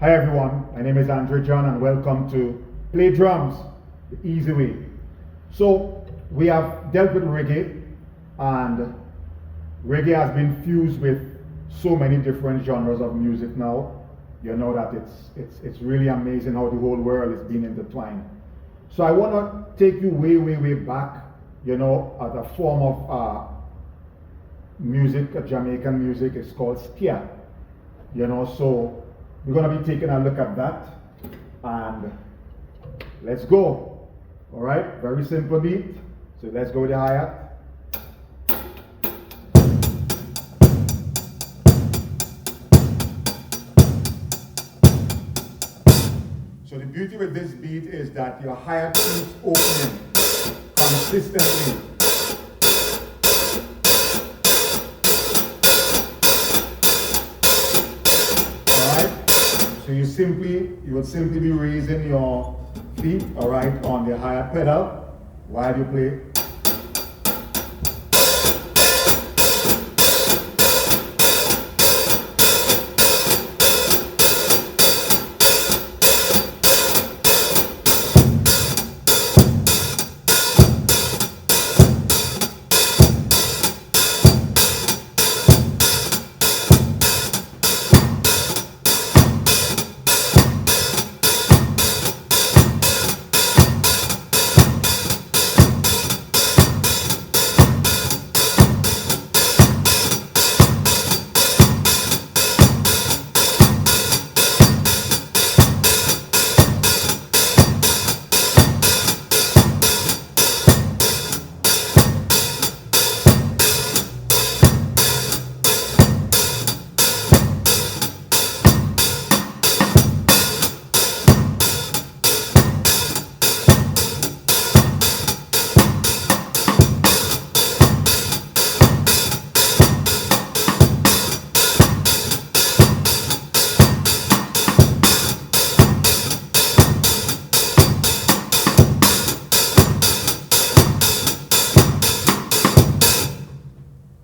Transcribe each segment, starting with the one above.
Hi everyone, my name is Andre John and welcome to Play Drums the Easy Way. So we have dealt with reggae, and reggae has been fused with so many different genres of music now. You know that it's really amazing how the whole world is being intertwined. So I want to take you way back, as a form of music, Jamaican music. It's called SKA. So we're going to be taking a look at that, and let's go. All right, very simple beat. So let's go with the hi-hat. So the beauty with this beat is that your hi-hat keeps opening consistently. So you would simply be raising your feet, all right, on the hi-hat pedal while you play.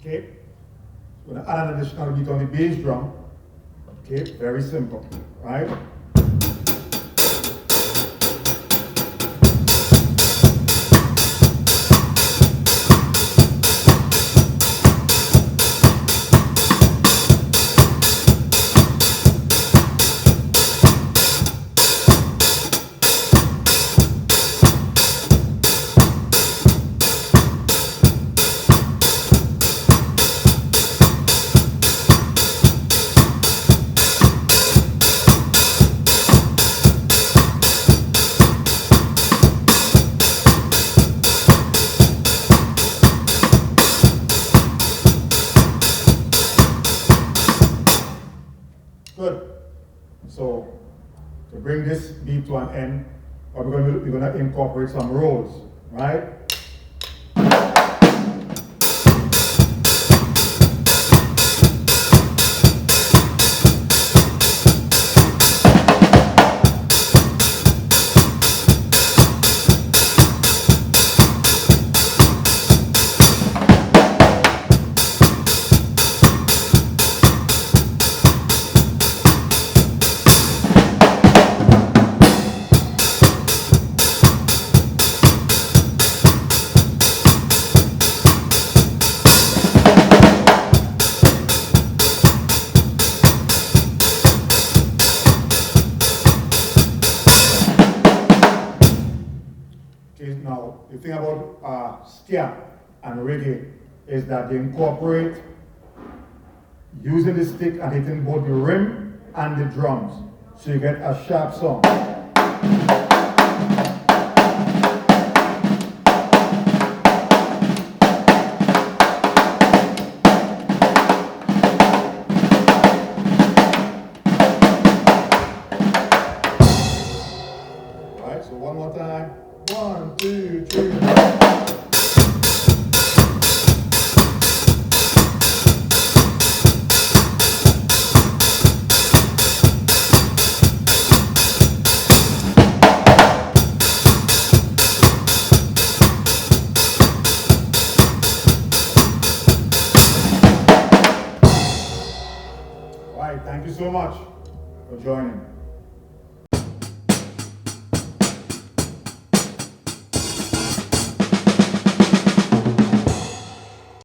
Okay, so we're going to add an additional beat on the bass drum. Okay, very simple, right? Good. So to bring this beat to an end, we're going to incorporate some rolls, right? Okay, now the thing about SKA and reggae is that they incorporate using the stick and hitting both the rim and the drums, so you get a sharp sound. All right, so one more time. 1, 2, 3. All right, thank you so much for joining.